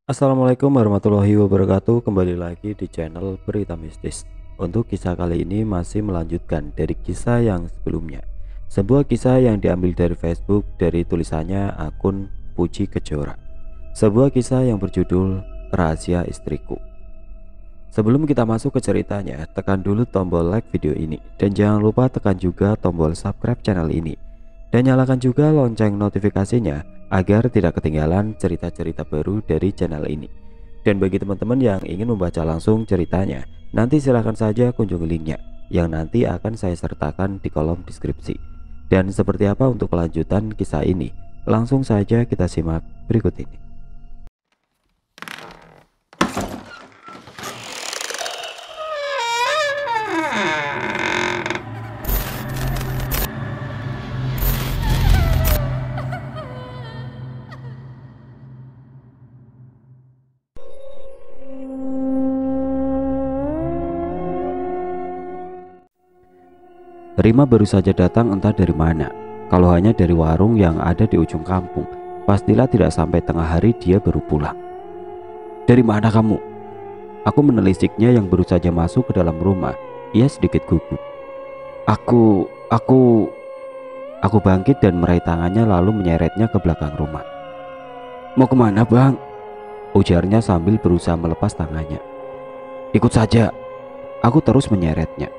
Assalamualaikum warahmatullahi wabarakatuh. Kembali lagi di channel Berita Mistis. Untuk kisah kali ini masih melanjutkan dari kisah yang sebelumnya. Sebuah kisah yang diambil dari Facebook dari tulisannya akun Puji Kejora. Sebuah kisah yang berjudul Rahasia Istriku. Sebelum kita masuk ke ceritanya, tekan dulu tombol like video ini dan jangan lupa tekan juga tombol subscribe channel ini dan nyalakan juga lonceng notifikasinya agar tidak ketinggalan cerita-cerita baru dari channel ini. Dan bagi teman-teman yang ingin membaca langsung ceritanya, nanti silahkan saja kunjungi linknya yang nanti akan saya sertakan di kolom deskripsi. Dan seperti apa untuk kelanjutan kisah ini? Langsung saja kita simak berikut ini. Rima baru saja datang entah dari mana. Kalau hanya dari warung yang ada di ujung kampung, pastilah tidak sampai tengah hari dia baru pulang. Dari mana kamu? Aku menelisiknya yang baru saja masuk ke dalam rumah. Ia sedikit gugup. Aku bangkit dan meraih tangannya lalu menyeretnya ke belakang rumah. Mau kemana bang? Ujarnya sambil berusaha melepas tangannya. Ikut saja. Aku terus menyeretnya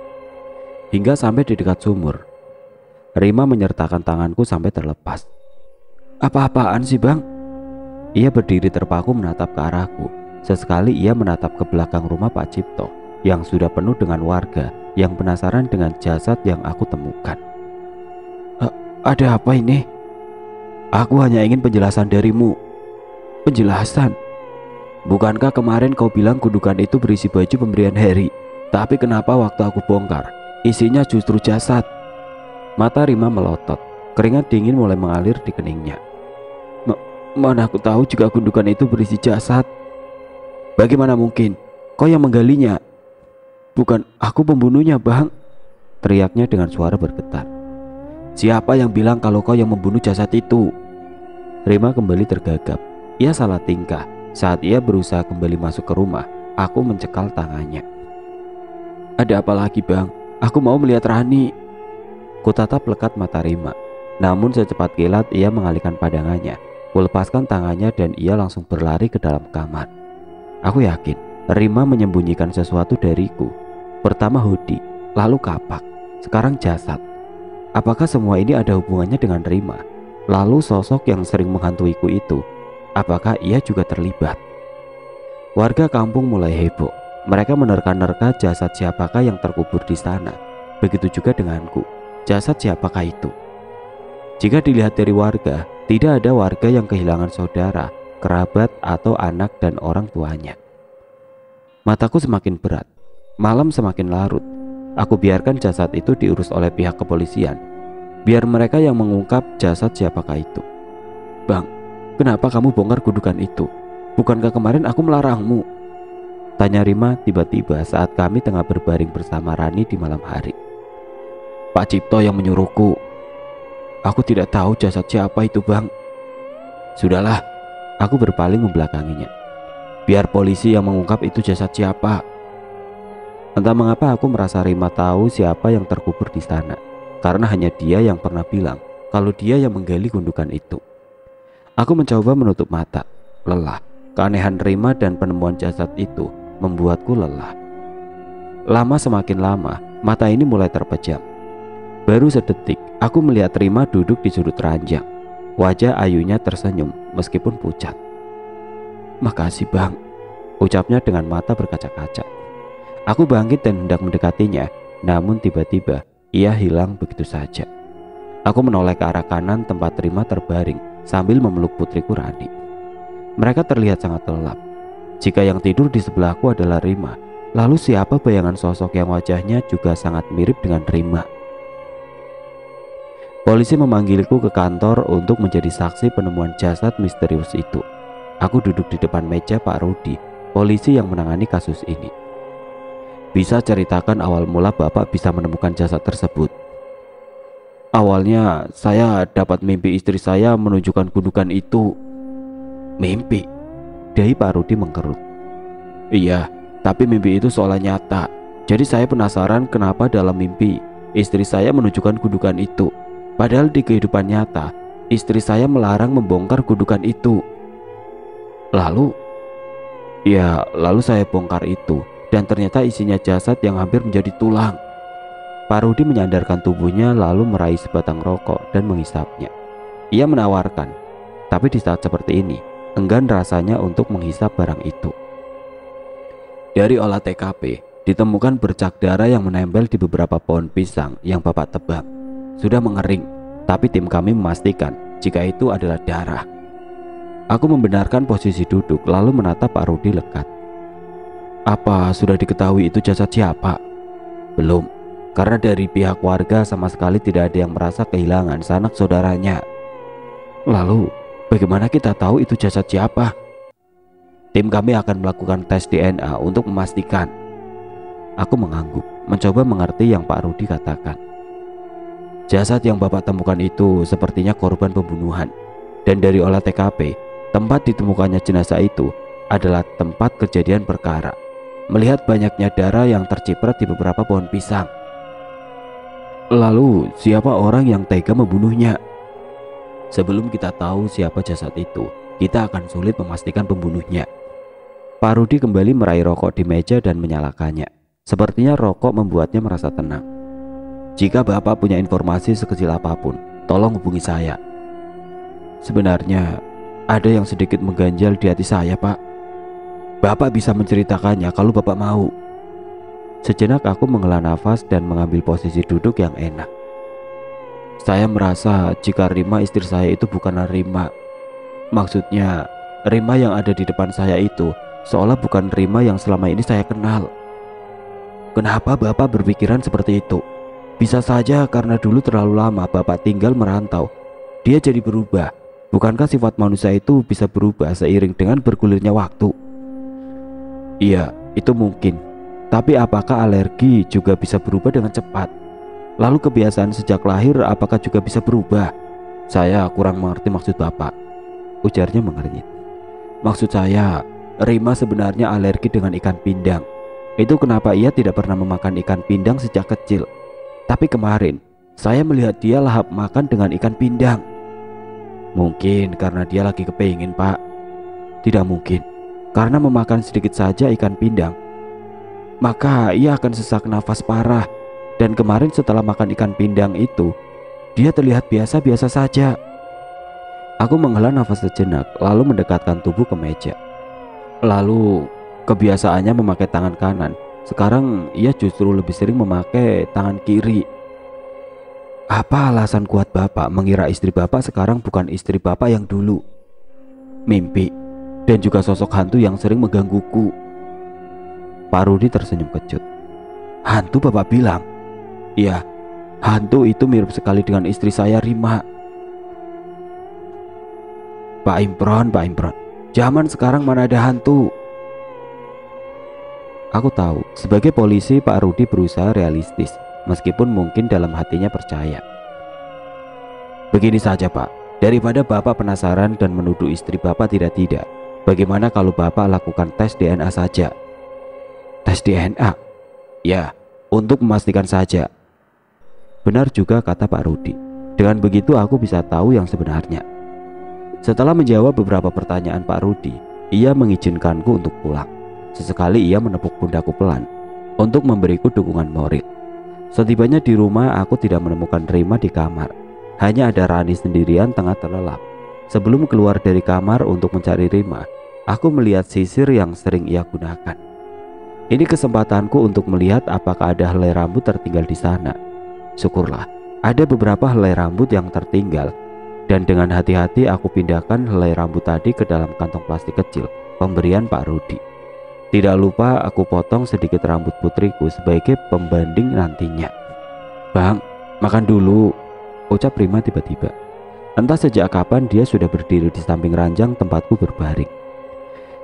hingga sampai di dekat sumur. Rima menyertakan tanganku sampai terlepas. Apa-apaan sih bang? Ia berdiri terpaku menatap ke arahku. Sesekali ia menatap ke belakang rumah Pak Cipto yang sudah penuh dengan warga yang penasaran dengan jasad yang aku temukan. Ada apa ini? Aku hanya ingin penjelasan darimu. Penjelasan? Bukankah kemarin kau bilang gundukan itu berisi baju pemberian Harry? Tapi kenapa waktu aku bongkar isinya justru jasad? Mata Rima melotot, keringat dingin mulai mengalir di keningnya. Mana aku tahu jika gundukan itu berisi jasad? Bagaimana mungkin? Kau yang menggalinya? Bukan aku pembunuhnya bang, teriaknya dengan suara bergetar. Siapa yang bilang kalau kau yang membunuh jasad itu? Rima kembali tergagap. Ia salah tingkah. Saat ia berusaha kembali masuk ke rumah, aku mencekal tangannya. Ada apa lagi bang? Aku mau melihat Rani. Kutatap lekat mata Rima. Namun secepat kilat ia mengalihkan pandangannya. Kulepaskan tangannya dan ia langsung berlari ke dalam kamar. Aku yakin Rima menyembunyikan sesuatu dariku. Pertama hoodie, lalu kapak, sekarang jasad. Apakah semua ini ada hubungannya dengan Rima? Lalu sosok yang sering menghantuiku itu, apakah ia juga terlibat? Warga kampung mulai heboh. Mereka menerka-nerka jasad siapakah yang terkubur di sana. Begitu juga denganku. Jasad siapakah itu? Jika dilihat dari warga, tidak ada warga yang kehilangan saudara, kerabat, atau anak dan orang tuanya. Mataku semakin berat. Malam semakin larut. Aku biarkan jasad itu diurus oleh pihak kepolisian. Biar mereka yang mengungkap jasad siapakah itu. Bang, kenapa kamu bongkar gundukan itu? Bukankah kemarin aku melarangmu? Tanya Rima tiba-tiba saat kami tengah berbaring bersama Rani di malam hari. Pak Cipto yang menyuruhku. Aku tidak tahu jasad siapa itu bang. Sudahlah, aku berpaling membelakanginya. Biar polisi yang mengungkap itu jasad siapa. Entah mengapa aku merasa Rima tahu siapa yang terkubur di sana. Karena hanya dia yang pernah bilang kalau dia yang menggali gundukan itu. Aku mencoba menutup mata. Lelah. Keanehan Rima dan penemuan jasad itu membuatku lelah. Lama semakin lama, mata ini mulai terpejam. Baru sedetik, aku melihat Rima duduk di sudut ranjang. Wajah ayunya tersenyum meskipun pucat. Makasih bang, ucapnya dengan mata berkaca-kaca. Aku bangkit dan hendak mendekatinya, namun tiba-tiba ia hilang begitu saja. Aku menoleh ke arah kanan tempat Rima terbaring sambil memeluk putriku Rani. Mereka terlihat sangat lelap. Jika yang tidur di sebelahku adalah Rima, lalu siapa bayangan sosok yang wajahnya juga sangat mirip dengan Rima? Polisi memanggilku ke kantor untuk menjadi saksi penemuan jasad misterius itu. Aku duduk di depan meja Pak Rudi, polisi yang menangani kasus ini. Bisa ceritakan awal mula Bapak bisa menemukan jasad tersebut? Awalnya saya dapat mimpi istri saya menunjukkan gundukan itu. Mimpi? Dahi Pak Rudi mengkerut. Iya, tapi mimpi itu seolah nyata. Jadi saya penasaran kenapa dalam mimpi istri saya menunjukkan gundukan itu, padahal di kehidupan nyata istri saya melarang membongkar gundukan itu. Lalu saya bongkar itu, dan ternyata isinya jasad yang hampir menjadi tulang. Pak Rudi menyandarkan tubuhnya lalu meraih sebatang rokok dan menghisapnya. Ia menawarkan, tapi di saat seperti ini enggan rasanya untuk menghisap barang itu. Dari olah TKP ditemukan bercak darah yang menempel di beberapa pohon pisang yang Bapak tebang. Sudah mengering, tapi tim kami memastikan jika itu adalah darah. Aku membenarkan posisi duduk lalu menatap Pak Rudi lekat. Apa sudah diketahui itu jasad siapa? Belum, karena dari pihak warga sama sekali tidak ada yang merasa kehilangan sanak saudaranya. Lalu, bagaimana kita tahu itu jasad siapa? Tim kami akan melakukan tes DNA untuk memastikan. Aku mengangguk, mencoba mengerti yang Pak Rudi katakan. Jasad yang Bapak temukan itu sepertinya korban pembunuhan. Dan dari olah TKP, tempat ditemukannya jenazah itu adalah tempat kejadian perkara. Melihat banyaknya darah yang terciprat di beberapa pohon pisang. Lalu siapa orang yang tega membunuhnya? Sebelum kita tahu siapa jasad itu, kita akan sulit memastikan pembunuhnya. Pak Rudi kembali meraih rokok di meja dan menyalakannya. Sepertinya rokok membuatnya merasa tenang. Jika Bapak punya informasi sekecil apapun, tolong hubungi saya. Sebenarnya ada yang sedikit mengganjal di hati saya, Pak. Bapak bisa menceritakannya kalau Bapak mau. Sejenak aku menghela nafas dan mengambil posisi duduk yang enak. Saya merasa jika Rima istri saya itu bukanlah Rima. Maksudnya, Rima yang ada di depan saya itu seolah bukan Rima yang selama ini saya kenal. Kenapa Bapak berpikiran seperti itu? Bisa saja karena dulu terlalu lama Bapak tinggal merantau, dia jadi berubah. Bukankah sifat manusia itu bisa berubah seiring dengan bergulirnya waktu? Iya, itu mungkin. Tapi apakah alergi juga bisa berubah dengan cepat? Lalu kebiasaan sejak lahir apakah juga bisa berubah? Saya kurang mengerti maksud Bapak, ujarnya mengernyit. Maksud saya, Rima sebenarnya alergi dengan ikan pindang. Itu kenapa ia tidak pernah memakan ikan pindang sejak kecil. Tapi kemarin, saya melihat dia lahap makan dengan ikan pindang. Mungkin karena dia lagi kepingin, Pak. Tidak mungkin, karena memakan sedikit saja ikan pindang, maka ia akan sesak nafas parah. Dan kemarin setelah makan ikan pindang itu, dia terlihat biasa-biasa saja. Aku menghela nafas sejenak, lalu mendekatkan tubuh ke meja. Lalu, kebiasaannya memakai tangan kanan. Sekarang ia justru lebih sering memakai tangan kiri. Apa alasan kuat Bapak mengira istri Bapak sekarang bukan istri Bapak yang dulu? Mimpi, dan juga sosok hantu yang sering menggangguku. Pak Rudi tersenyum kecut. Hantu Bapak bilang? Iya, hantu itu mirip sekali dengan istri saya, Rima. Pak Imron, zaman sekarang mana ada hantu? Aku tahu, sebagai polisi Pak Rudi berusaha realistis, meskipun mungkin dalam hatinya percaya. Begini saja Pak, daripada Bapak penasaran dan menuduh istri Bapak tidak-tidak, bagaimana kalau Bapak lakukan tes DNA saja? Tes DNA? Ya, untuk memastikan saja. Benar juga kata Pak Rudi. Dengan begitu aku bisa tahu yang sebenarnya. Setelah menjawab beberapa pertanyaan Pak Rudi, ia mengizinkanku untuk pulang. Sesekali ia menepuk pundakku pelan untuk memberiku dukungan moral. Setibanya di rumah, aku tidak menemukan Rima di kamar. Hanya ada Rani sendirian tengah terlelap. Sebelum keluar dari kamar untuk mencari Rima, aku melihat sisir yang sering ia gunakan. Ini kesempatanku untuk melihat apakah ada helai rambut tertinggal di sana. Syukurlah, ada beberapa helai rambut yang tertinggal. Dan dengan hati-hati aku pindahkan helai rambut tadi ke dalam kantong plastik kecil pemberian Pak Rudi. Tidak lupa aku potong sedikit rambut putriku sebagai pembanding nantinya. Bang, makan dulu, ucap Rima tiba-tiba. Entah sejak kapan dia sudah berdiri di samping ranjang tempatku berbaring.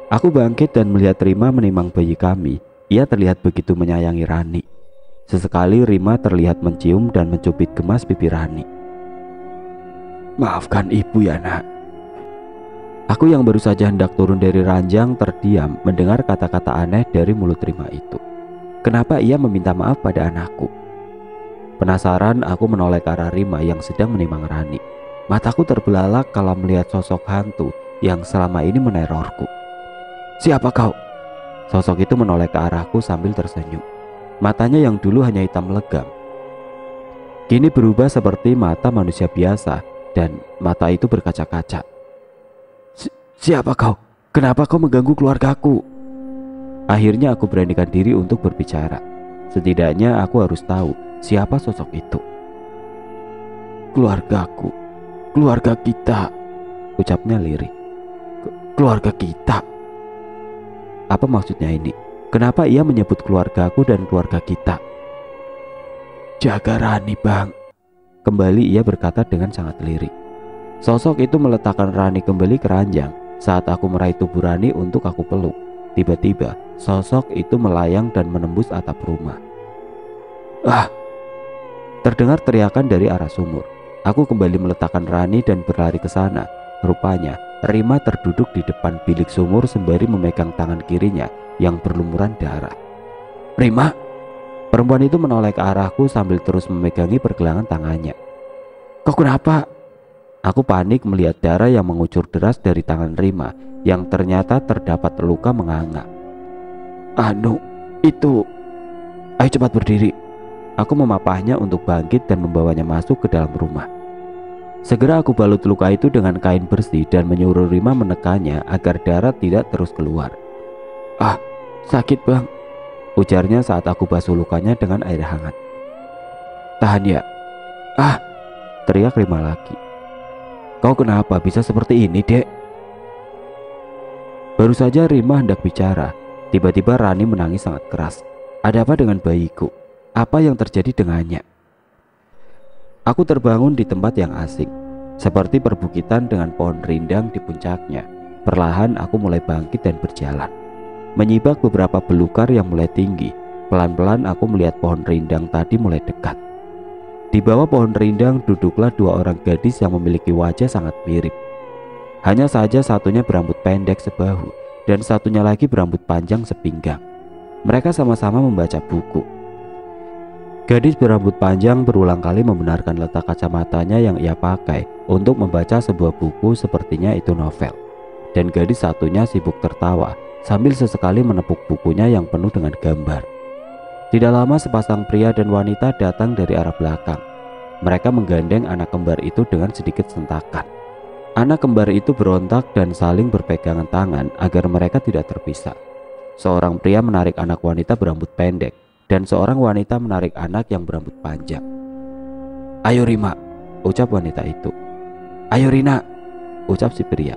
Aku bangkit dan melihat Rima menimang bayi kami. Ia terlihat begitu menyayangi Rani. Sesekali Rima terlihat mencium dan mencubit gemas pipi Rani. Maafkan ibu ya nak. Aku yang baru saja hendak turun dari ranjang terdiam mendengar kata-kata aneh dari mulut Rima itu. Kenapa ia meminta maaf pada anakku? Penasaran, aku menoleh ke arah Rima yang sedang menimang Rani. Mataku terbelalak kala melihat sosok hantu yang selama ini menerorku. Siapa kau? Sosok itu menoleh ke arahku sambil tersenyum. Matanya yang dulu hanya hitam legam kini berubah seperti mata manusia biasa, dan mata itu berkaca-kaca. Siapa kau? Kenapa kau mengganggu keluargaku? Akhirnya aku beranikan diri untuk berbicara. Setidaknya aku harus tahu siapa sosok itu. Keluargaku, keluarga kita, ucapnya lirih. Keluarga kita? Apa maksudnya ini? Kenapa ia menyebut keluargaku dan keluarga kita? Jaga Rani, Bang. Kembali ia berkata dengan sangat lirik. Sosok itu meletakkan Rani kembali ke ranjang. Saat aku meraih tubuh Rani untuk aku peluk, tiba-tiba sosok itu melayang dan menembus atap rumah. Ah! Terdengar teriakan dari arah sumur. Aku kembali meletakkan Rani dan berlari ke sana. Rupanya Rima terduduk di depan bilik sumur sembari memegang tangan kirinya yang berlumuran darah. Rima! Perempuan itu menoleh ke arahku sambil terus memegangi pergelangan tangannya. Kau kenapa? Aku panik melihat darah yang mengucur deras dari tangan Rima yang ternyata terdapat luka menganga. Anu, itu. Ayo cepat berdiri. Aku memapahnya untuk bangkit dan membawanya masuk ke dalam rumah. Segera aku balut luka itu dengan kain bersih dan menyuruh Rima menekannya agar darah tidak terus keluar. Ah, sakit, Bang, ujarnya saat aku basuh lukanya dengan air hangat. Tahan ya. Ah, teriak Rima lagi. Kau kenapa bisa seperti ini, Dek? Baru saja Rima hendak bicara, tiba-tiba Rani menangis sangat keras. Ada apa dengan bayiku? Apa yang terjadi dengannya? Aku terbangun di tempat yang asing, seperti perbukitan dengan pohon rindang di puncaknya. Perlahan aku mulai bangkit dan berjalan. Menyibak beberapa belukar yang mulai tinggi. Pelan-pelan aku melihat pohon rindang tadi mulai dekat. Di bawah pohon rindang duduklah dua orang gadis yang memiliki wajah sangat mirip. Hanya saja satunya berambut pendek sebahu dan satunya lagi berambut panjang sepinggang. Mereka sama-sama membaca buku. Gadis berambut panjang berulang kali membenarkan letak kacamatanya yang ia pakai untuk membaca sebuah buku, sepertinya itu novel. Dan gadis satunya sibuk tertawa sambil sesekali menepuk bukunya yang penuh dengan gambar. Tidak lama sepasang pria dan wanita datang dari arah belakang. Mereka menggandeng anak kembar itu dengan sedikit sentakan. Anak kembar itu berontak dan saling berpegangan tangan agar mereka tidak terpisah. Seorang pria menarik anak wanita berambut pendek dan seorang wanita menarik anak yang berambut panjang. Ayo Rima, ucap wanita itu. Ayo Rina, ucap si pria.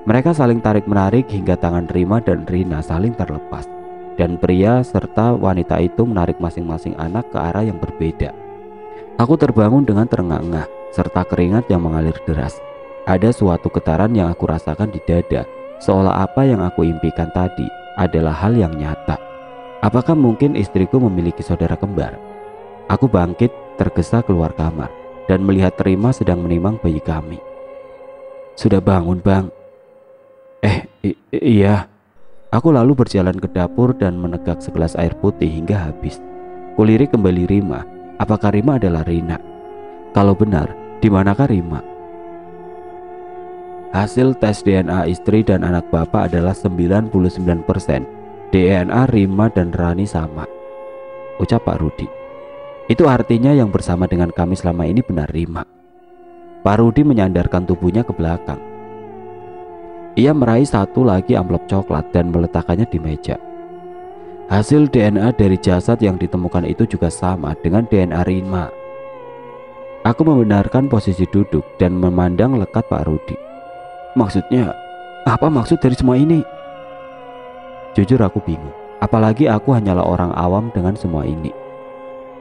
Mereka saling tarik-menarik hingga tangan Rima dan Rina saling terlepas. Dan pria serta wanita itu menarik masing-masing anak ke arah yang berbeda. Aku terbangun dengan terengah-engah serta keringat yang mengalir deras. Ada suatu getaran yang aku rasakan di dada, seolah apa yang aku impikan tadi adalah hal yang nyata. Apakah mungkin istriku memiliki saudara kembar? Aku bangkit tergesa keluar kamar dan melihat Rima sedang menimang bayi kami. Sudah bangun, Bang? Iya. Aku lalu berjalan ke dapur dan menegak segelas air putih hingga habis. Kulirik kembali Rima. Apakah Rima adalah Rina? Kalau benar, di manakah Rima? Hasil tes DNA istri dan anak bapak adalah 99%. DNA Rima dan Rani sama, ucap Pak Rudi. Itu artinya yang bersama dengan kami selama ini benar Rima. Pak Rudi menyandarkan tubuhnya ke belakang. Ia meraih satu lagi amplop coklat dan meletakkannya di meja. Hasil DNA dari jasad yang ditemukan itu juga sama dengan DNA Rima. Aku membenarkan posisi duduk dan memandang lekat Pak Rudi. Maksudnya, apa maksud dari semua ini? Jujur aku bingung, apalagi aku hanyalah orang awam dengan semua ini.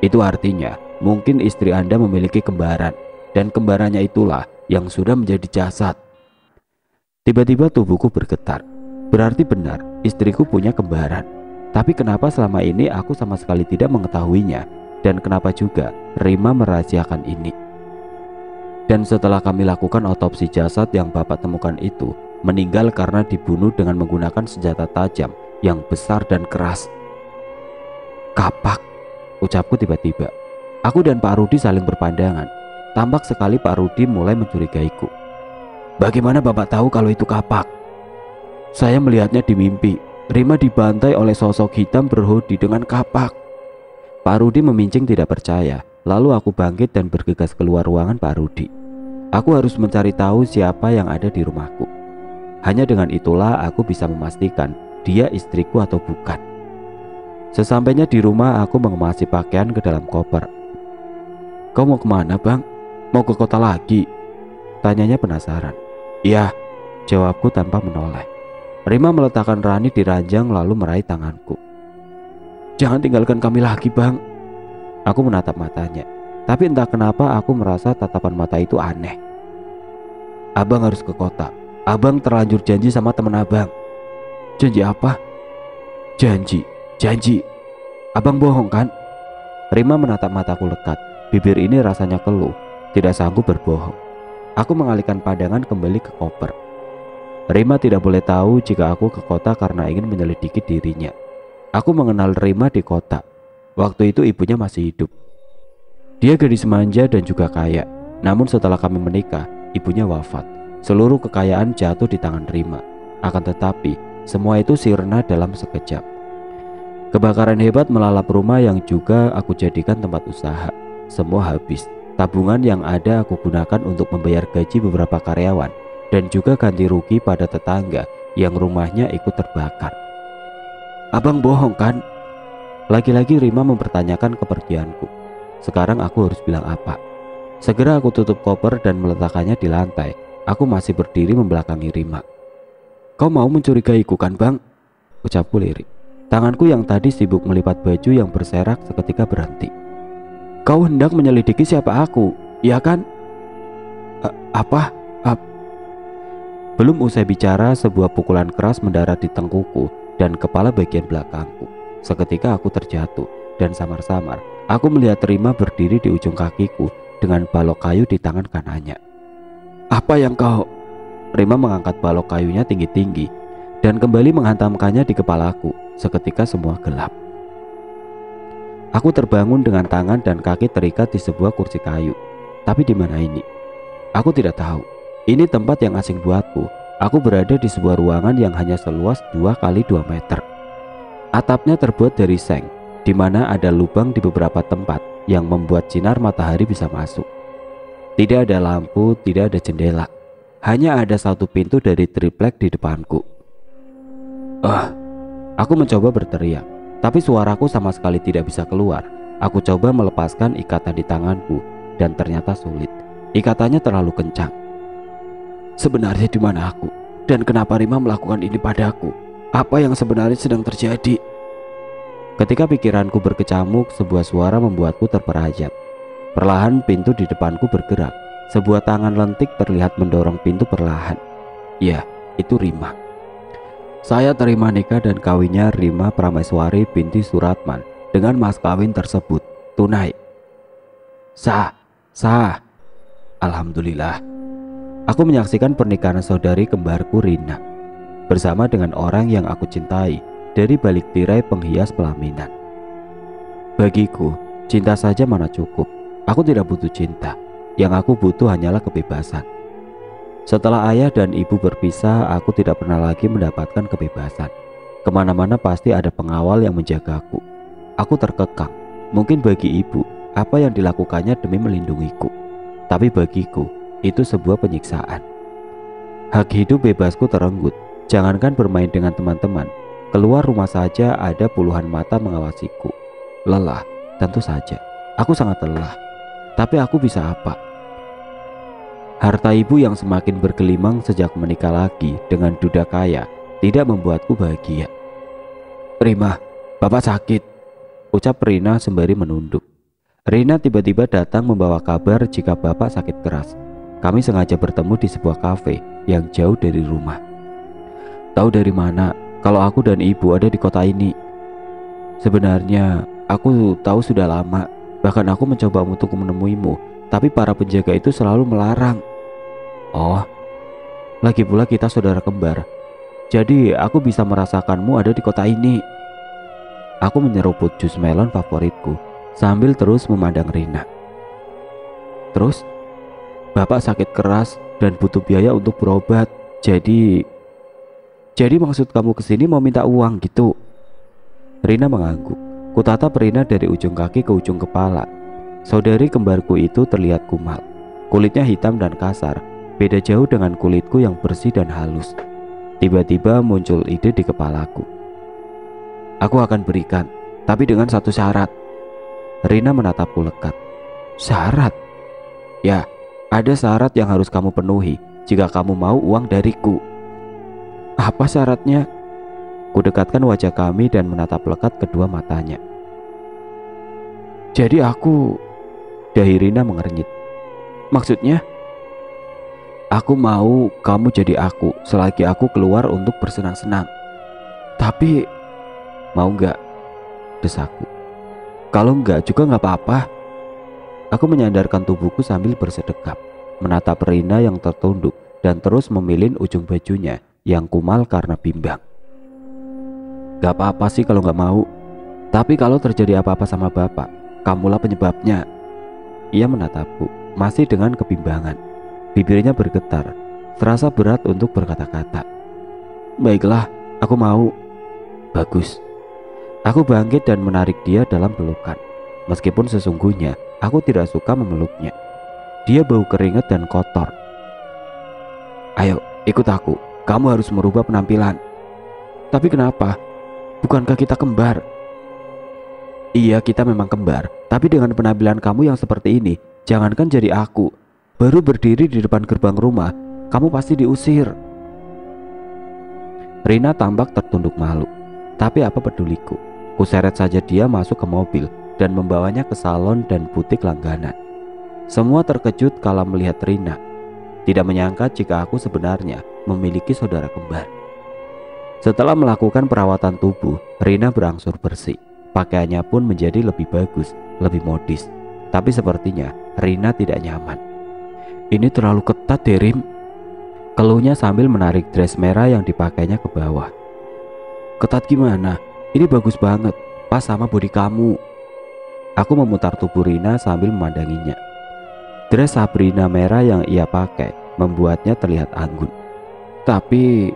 Itu artinya mungkin istri Anda memiliki kembaran, dan kembarannya itulah yang sudah menjadi jasad. Tiba-tiba tubuhku bergetar. Berarti benar, istriku punya kembaran. Tapi kenapa selama ini aku sama sekali tidak mengetahuinya? Dan kenapa juga Rima merahasiakan ini? Dan setelah kami lakukan otopsi jasad yang Bapak temukan itu, meninggal karena dibunuh dengan menggunakan senjata tajam yang besar dan keras. Kapak, ucapku tiba-tiba. Aku dan Pak Rudi saling berpandangan. Tampak sekali Pak Rudi mulai mencurigaiku. Bagaimana Bapak tahu kalau itu kapak? Saya melihatnya di mimpi. Rima dibantai oleh sosok hitam berhoodie dengan kapak. Pak Rudi memincing tidak percaya. Lalu aku bangkit dan bergegas keluar ruangan Pak Rudi. Aku harus mencari tahu siapa yang ada di rumahku. Hanya dengan itulah aku bisa memastikan dia istriku atau bukan. Sesampainya di rumah, aku mengemasi pakaian ke dalam koper. Kau mau kemana bang? Mau ke kota lagi? Tanyanya penasaran. Iya, jawabku tanpa menoleh. Rima meletakkan Rani di ranjang lalu meraih tanganku. Jangan tinggalkan kami lagi bang. Aku menatap matanya, tapi entah kenapa aku merasa tatapan mata itu aneh. Abang harus ke kota. Abang terlanjur janji sama teman abang. Janji apa? Janji. Abang bohong kan? Rima menatap mataku lekat. Bibir ini rasanya keluh, tidak sanggup berbohong. Aku mengalihkan pandangan kembali ke koper. Rima tidak boleh tahu jika aku ke kota karena ingin menyelidiki dirinya. Aku mengenal Rima di kota. Waktu itu ibunya masih hidup. Dia gadis manja dan juga kaya. Namun setelah kami menikah, ibunya wafat. Seluruh kekayaan jatuh di tangan Rima. Akan tetapi, semua itu sirna dalam sekejap. Kebakaran hebat melalap rumah yang juga aku jadikan tempat usaha. Semua habis. Tabungan yang ada aku gunakan untuk membayar gaji beberapa karyawan dan juga ganti rugi pada tetangga yang rumahnya ikut terbakar. Abang bohong kan? Lagi-lagi Rima mempertanyakan kepergianku. Sekarang aku harus bilang apa? Segera aku tutup koper dan meletakkannya di lantai. Aku masih berdiri membelakangi Rima. Kau mau mencurigaiku kan bang? Ucapku lirik. Tanganku yang tadi sibuk melipat baju yang berserak seketika berhenti. Kau hendak menyelidiki siapa aku, ya kan? Apa? Belum usai bicara, sebuah pukulan keras mendarat di tengkuku dan kepala bagian belakangku. Seketika aku terjatuh dan samar-samar aku melihat Rima berdiri di ujung kakiku dengan balok kayu di tangan kanannya. Apa yang kau? Rima mengangkat balok kayunya tinggi-tinggi dan kembali menghantamkannya di kepalaku. Seketika semua gelap. Aku terbangun dengan tangan dan kaki terikat di sebuah kursi kayu. Tapi di mana ini? Aku tidak tahu. Ini tempat yang asing buatku. Aku berada di sebuah ruangan yang hanya seluas 2 kali 2 meter. Atapnya terbuat dari seng, di mana ada lubang di beberapa tempat yang membuat sinar matahari bisa masuk. Tidak ada lampu, tidak ada jendela. Hanya ada satu pintu dari triplek di depanku. Aku mencoba berteriak, tapi suaraku sama sekali tidak bisa keluar. Aku coba melepaskan ikatan di tanganku dan ternyata sulit. Ikatannya terlalu kencang. Sebenarnya di mana aku? Dan kenapa Rima melakukan ini padaku? Apa yang sebenarnya sedang terjadi? Ketika pikiranku berkecamuk, sebuah suara membuatku terperajat. Perlahan pintu di depanku bergerak. Sebuah tangan lentik terlihat mendorong pintu perlahan. Ya, itu Rima. Saya terima nikah dan kawinnya Rima Prameswari binti Suratman dengan mas kawin tersebut tunai. Sah. Alhamdulillah. Aku menyaksikan pernikahan saudari kembarku Rina bersama dengan orang yang aku cintai dari balik tirai penghias pelaminan. Bagiku, cinta saja mana cukup. Aku tidak butuh cinta. Yang aku butuh hanyalah kebebasan. Setelah ayah dan ibu berpisah, aku tidak pernah lagi mendapatkan kebebasan. Kemana-mana pasti ada pengawal yang menjagaku. Aku terkekang. Mungkin bagi ibu, apa yang dilakukannya demi melindungiku. Tapi bagiku, itu sebuah penyiksaan. Hak hidup bebasku terenggut. Jangankan bermain dengan teman-teman, keluar rumah saja ada puluhan mata mengawasiku. Lelah, tentu saja. Aku sangat lelah. Tapi aku bisa apa? Harta ibu yang semakin bergelimang sejak menikah lagi dengan duda kaya tidak membuatku bahagia. Rima, bapak sakit, ucap Rina sembari menunduk. Rina tiba-tiba datang membawa kabar jika bapak sakit keras. Kami sengaja bertemu di sebuah kafe yang jauh dari rumah. Tahu dari mana kalau aku dan ibu ada di kota ini? Sebenarnya aku tahu sudah lama. Bahkan aku mencoba untuk menemuimu, tapi para penjaga itu selalu melarang. Oh, Lagi pula kita saudara kembar. Jadi aku bisa merasakanmu ada di kota ini. Aku menyeruput jus melon favoritku sambil terus memandang Rina. Terus, bapak sakit keras dan butuh biaya untuk berobat. Jadi maksud kamu kesini mau minta uang gitu? Rina mengangguk. Kutatap Rina dari ujung kaki ke ujung kepala. Saudari kembarku itu terlihat kumal. Kulitnya hitam dan kasar, beda jauh dengan kulitku yang bersih dan halus. Tiba-tiba muncul ide di kepalaku. Aku akan berikan, tapi dengan satu syarat. Rina menatapku lekat. Syarat? Ya, ada syarat yang harus kamu penuhi jika kamu mau uang dariku. Apa syaratnya? Kudekatkan wajah kami dan menatap lekat kedua matanya. Jadi dahi Rina mengernyit. Maksudnya? Aku mau kamu jadi aku selagi aku keluar untuk bersenang-senang. Tapi mau nggak? Desaku. Kalau nggak juga nggak apa-apa. Aku menyandarkan tubuhku sambil bersedekap, menatap Rina yang tertunduk dan terus memilin ujung bajunya yang kumal karena bimbang. Gak apa-apa sih kalau gak mau. Tapi kalau terjadi apa-apa sama bapak, kamulah penyebabnya. Ia menatapku, masih dengan kebimbangan. Bibirnya bergetar, terasa berat untuk berkata-kata. Baiklah, aku mau. Bagus. Aku bangkit dan menarik dia dalam pelukan. Meskipun sesungguhnya aku tidak suka memeluknya. Dia bau keringat dan kotor. Ayo, ikut aku. Kamu harus merubah penampilan. Tapi kenapa? Bukankah kita kembar? Iya, kita memang kembar. Tapi dengan penampilan kamu yang seperti ini, jangankan jadi aku, baru berdiri di depan gerbang rumah, kamu pasti diusir. Rina tampak tertunduk malu. Tapi apa peduliku? Kuseret saja dia masuk ke mobil dan membawanya ke salon dan butik langganan. Semua terkejut kala melihat Rina. Tidak menyangka jika aku sebenarnya memiliki saudara kembar. Setelah melakukan perawatan tubuh, Rina berangsur bersih. Pakaiannya pun menjadi lebih bagus, lebih modis. Tapi sepertinya Rina tidak nyaman. Ini terlalu ketat deh, Rim. Keluhnya sambil menarik dress merah yang dipakainya ke bawah. Ketat gimana? Ini bagus banget, pas sama bodi kamu. Aku memutar tubuh Rina sambil memandanginya. Dress Sabrina merah yang ia pakai membuatnya terlihat anggun. Tapi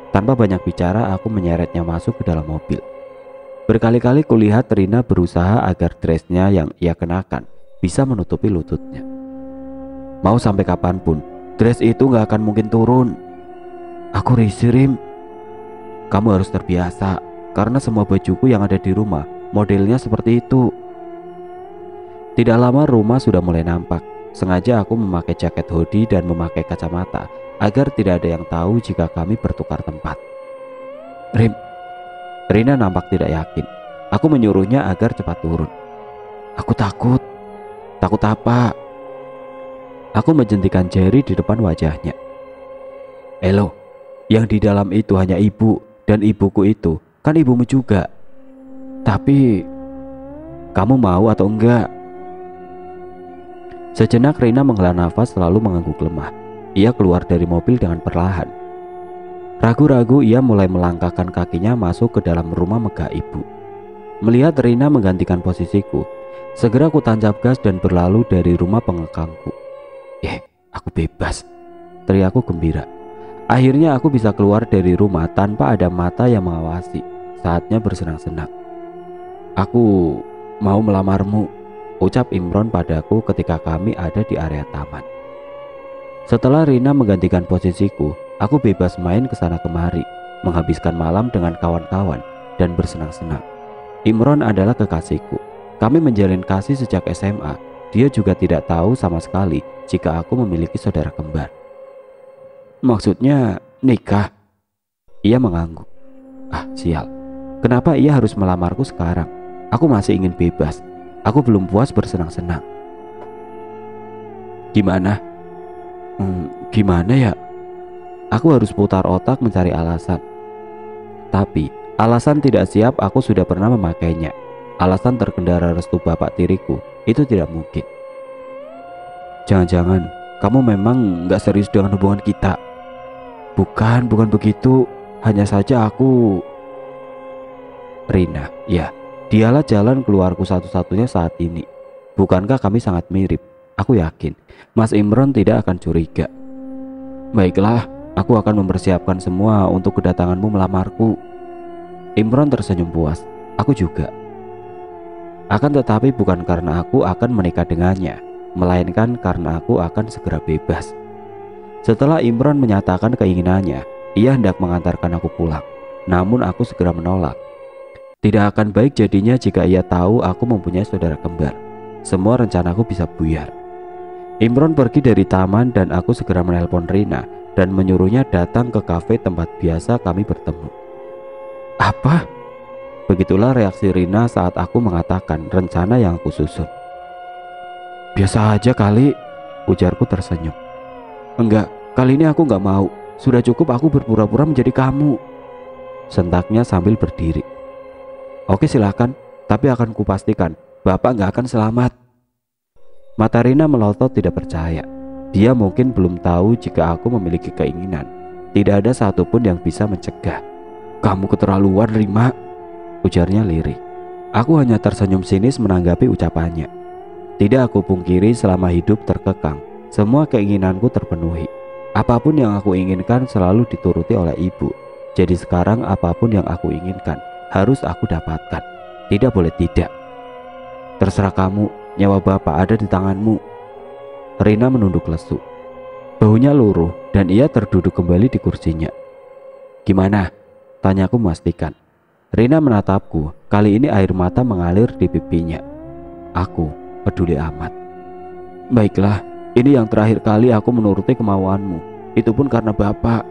tanpa banyak bicara, aku menyeretnya masuk ke dalam mobil. Berkali-kali kulihat Rina berusaha agar dressnya yang ia kenakan bisa menutupi lututnya. Mau sampai kapanpun, dress itu gak akan mungkin turun. Aku risih, Rim. Kamu harus terbiasa, karena semua bajuku yang ada di rumah modelnya seperti itu. Tidak lama rumah sudah mulai nampak. Sengaja aku memakai jaket hoodie dan memakai kacamata agar tidak ada yang tahu jika kami bertukar tempat. Rim, Rina nampak tidak yakin. Aku menyuruhnya agar cepat turun. Aku takut. Takut apa? Aku menjentikan jari di depan wajahnya. Elo, yang di dalam itu hanya ibu, dan ibuku itu kan ibumu juga. Tapi kamu mau atau enggak? Sejenak Rina menghela nafas lalu mengangguk lemah. Ia keluar dari mobil dengan perlahan. Ragu-ragu ia mulai melangkahkan kakinya masuk ke dalam rumah megah ibu. Melihat Rina menggantikan posisiku, segera ku tancap gas dan berlalu dari rumah pengekangku. Aku bebas, teriakku gembira. Akhirnya aku bisa keluar dari rumah tanpa ada mata yang mengawasi. Saatnya bersenang-senang. Aku mau melamarmu, ucap Imron padaku ketika kami ada di area taman. Setelah Rina menggantikan posisiku, aku bebas main ke sana kemari, menghabiskan malam dengan kawan-kawan dan bersenang-senang. Imron adalah kekasihku. Kami menjalin kasih sejak SMA. Dia juga tidak tahu sama sekali jika aku memiliki saudara kembar. Maksudnya nikah? Ia mengangguk. Sial. Kenapa ia harus melamarku sekarang? Aku masih ingin bebas. Aku belum puas bersenang-senang. Gimana? Gimana ya? Aku harus putar otak mencari alasan. Tapi alasan tidak siap aku sudah pernah memakainya. Alasan terkendara restu bapak tiriku itu tidak mungkin. Jangan-jangan kamu memang gak serius dengan hubungan kita? Bukan begitu. Hanya saja aku... Rina, ya, dialah jalan keluarku satu-satunya saat ini. Bukankah kami sangat mirip? Aku yakin Mas Imron tidak akan curiga. Baiklah, aku akan mempersiapkan semua untuk kedatanganmu melamarku. Imron tersenyum puas. Aku juga. Akan tetapi bukan karena aku akan menikah dengannya, melainkan karena aku akan segera bebas. Setelah Imron menyatakan keinginannya, ia hendak mengantarkan aku pulang. Namun aku segera menolak. Tidak akan baik jadinya jika ia tahu aku mempunyai saudara kembar. Semua rencanaku bisa buyar. Imron pergi dari taman dan aku segera menelpon Rina dan menyuruhnya datang ke kafe tempat biasa kami bertemu. Apa? Begitulah reaksi Rina saat aku mengatakan rencana yang aku susun. Biasa aja kali, ujarku tersenyum. Enggak, kali ini aku enggak mau. Sudah cukup aku berpura-pura menjadi kamu, sentaknya sambil berdiri. Oke silakan, tapi akan kupastikan Bapak enggak akan selamat. Mata Rina melotot tidak percaya. Dia mungkin belum tahu jika aku memiliki keinginan. Tidak ada satupun yang bisa mencegah. Kamu keterlaluan Rima, ujarnya lirih. Aku hanya tersenyum sinis menanggapi ucapannya. Tidak aku pungkiri selama hidup terkekang, semua keinginanku terpenuhi. Apapun yang aku inginkan selalu dituruti oleh ibu. Jadi sekarang apapun yang aku inginkan harus aku dapatkan. Tidak boleh tidak. Terserah kamu, nyawa Bapak ada di tanganmu. Rina menunduk lesu. Baunya luruh dan ia terduduk kembali di kursinya. Gimana? Tanyaku memastikan. Rina menatapku. Kali ini air mata mengalir di pipinya. Aku peduli amat. Baiklah, ini yang terakhir kali aku menuruti kemauanmu. Itu pun karena Bapak.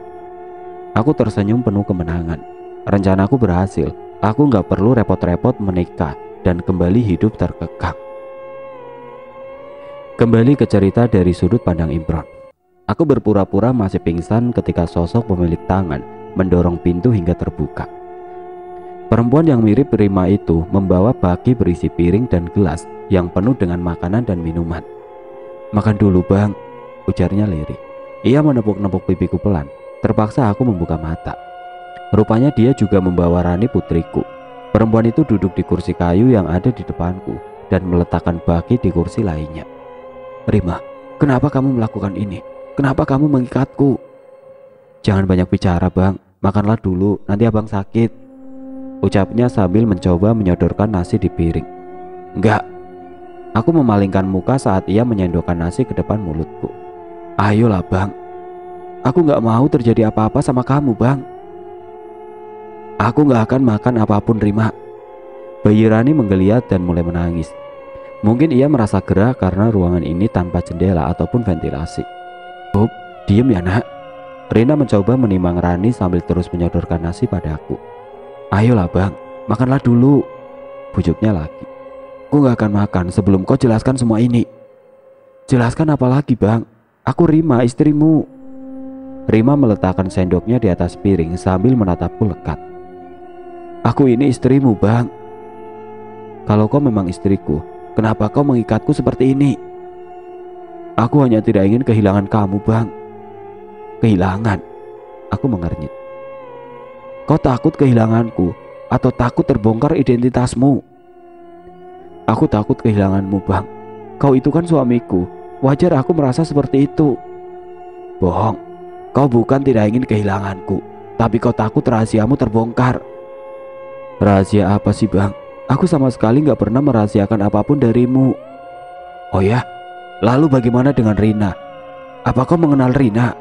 Aku tersenyum penuh kemenangan. Rencanaku berhasil. Aku gak perlu repot-repot menikah dan kembali hidup terkekang. Kembali ke cerita dari sudut pandang Imron. Aku berpura-pura masih pingsan ketika sosok pemilik tangan mendorong pintu hingga terbuka. Perempuan yang mirip Rima itu membawa baki berisi piring dan gelas yang penuh dengan makanan dan minuman. Makan dulu bang, ujarnya lirih. Ia menepuk-nepuk pipiku pelan. Terpaksa aku membuka mata. Rupanya dia juga membawa Rani putriku. Perempuan itu duduk di kursi kayu yang ada di depanku dan meletakkan baki di kursi lainnya. Rima, kenapa kamu melakukan ini? Kenapa kamu mengikatku? Jangan banyak bicara bang, makanlah dulu, nanti abang sakit, ucapnya sambil mencoba menyodorkan nasi di piring. Enggak. Aku memalingkan muka saat ia menyendokkan nasi ke depan mulutku. Ayolah bang, aku gak mau terjadi apa-apa sama kamu bang. Aku gak akan makan apapun Rima. Bayi Rani menggeliat dan mulai menangis. Mungkin ia merasa gerah karena ruangan ini tanpa jendela ataupun ventilasi. Bob, diem ya nak. Rina mencoba menimang Rani sambil terus menyodorkan nasi padaku. Ayolah bang, makanlah dulu, bujuknya lagi. Aku gak akan makan sebelum kau jelaskan semua ini. Jelaskan apa lagi bang? Aku Rima, istrimu. Rima meletakkan sendoknya di atas piring sambil menatapku lekat. Aku ini istrimu bang. Kalau kau memang istriku, kenapa kau mengikatku seperti ini? Aku hanya tidak ingin kehilangan kamu bang. Kehilangan? Aku mengernyit. Kau takut kehilanganku atau takut terbongkar identitasmu? Aku takut kehilanganmu bang. Kau itu kan suamiku. Wajar aku merasa seperti itu. Bohong. Kau bukan tidak ingin kehilanganku, tapi kau takut rahasiamu terbongkar. Rahasia apa sih bang? Aku sama sekali gak pernah merahasiakan apapun darimu. Oh ya? Lalu bagaimana dengan Rina? Apa kau mengenal Rina?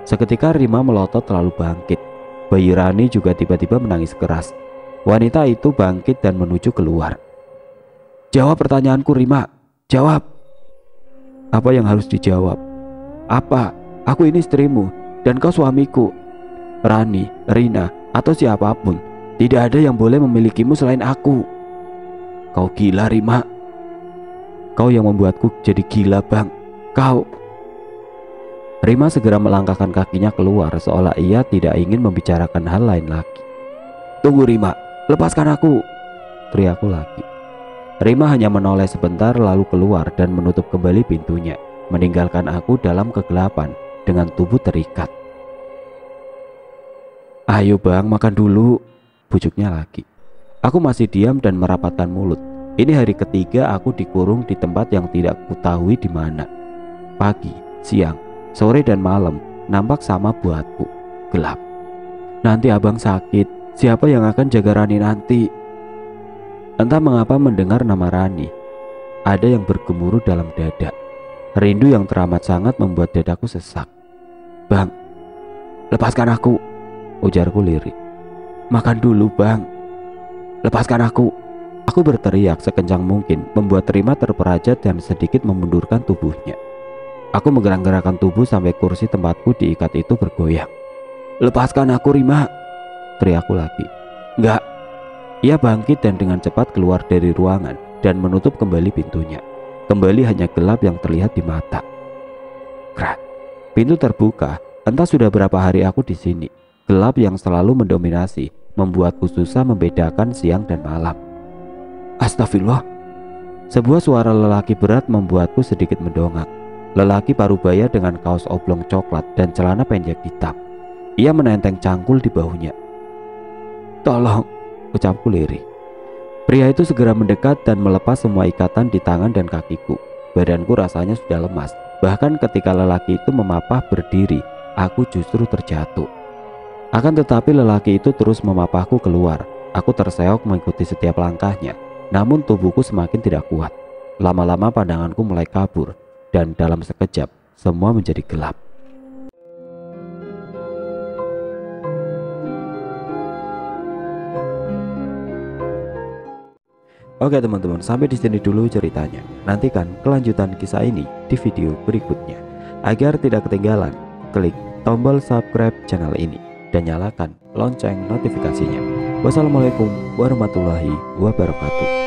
Seketika Rima melotot lalu bangkit. Bayi Rani juga tiba-tiba menangis keras. Wanita itu bangkit dan menuju keluar. Jawab pertanyaanku Rima, jawab. Apa yang harus dijawab? Apa? Aku ini istrimu dan kau suamiku. Rani, Rina, atau siapapun, tidak ada yang boleh memilikimu selain aku. Kau gila Rima. Kau yang membuatku jadi gila bang. Kau. Rima segera melangkahkan kakinya keluar seolah ia tidak ingin membicarakan hal lain lagi. Tunggu Rima, lepaskan aku, teriakku lagi. Rima hanya menoleh sebentar lalu keluar dan menutup kembali pintunya. meninggalkan aku dalam kegelapan dengan tubuh terikat. "Ayo bang, makan dulu," bujuknya lagi. Aku masih diam dan merapatkan mulut. Ini hari ketiga aku dikurung di tempat yang tidak kutahui di mana. Pagi, siang, sore dan malam nampak sama buatku, gelap. "Nanti abang sakit, siapa yang akan jaga Rani nanti?" Entah mengapa mendengar nama Rani, ada yang bergemuruh dalam dada. Rindu yang teramat sangat membuat dadaku sesak. "Bang, lepaskan aku," ujarku lirik. "Makan dulu bang, lepaskan aku." Aku berteriak sekencang mungkin, membuat Rima terperajat dan sedikit memundurkan tubuhnya. Aku menggerak-gerakkan tubuh sampai kursi tempatku diikat itu bergoyang. "Lepaskan aku Rima," teriakku lagi. "Enggak." Ia bangkit dan dengan cepat keluar dari ruangan dan menutup kembali pintunya. Kembali hanya gelap yang terlihat di mata. Krak. Pintu terbuka. Entah sudah berapa hari aku di sini. Gelap yang selalu mendominasi membuatku susah membedakan siang dan malam. Astagfirullah. Sebuah suara lelaki berat membuatku sedikit mendongak. Lelaki parubaya dengan kaos oblong coklat dan celana pendek hitam. Ia menenteng cangkul di bahunya. "Tolong," ucapku lirih. Pria itu segera mendekat dan melepas semua ikatan di tangan dan kakiku. Badanku rasanya sudah lemas. Bahkan ketika lelaki itu memapah berdiri, aku justru terjatuh. Akan tetapi lelaki itu terus memapahku keluar. Aku terseok mengikuti setiap langkahnya. Namun tubuhku semakin tidak kuat. Lama-lama pandanganku mulai kabur. Dan dalam sekejap semua menjadi gelap. Oke teman-teman, sampai di sini dulu ceritanya. Nantikan kelanjutan kisah ini di video berikutnya. Agar tidak ketinggalan, klik tombol subscribe channel ini dan nyalakan lonceng notifikasinya. Wassalamualaikum warahmatullahi wabarakatuh.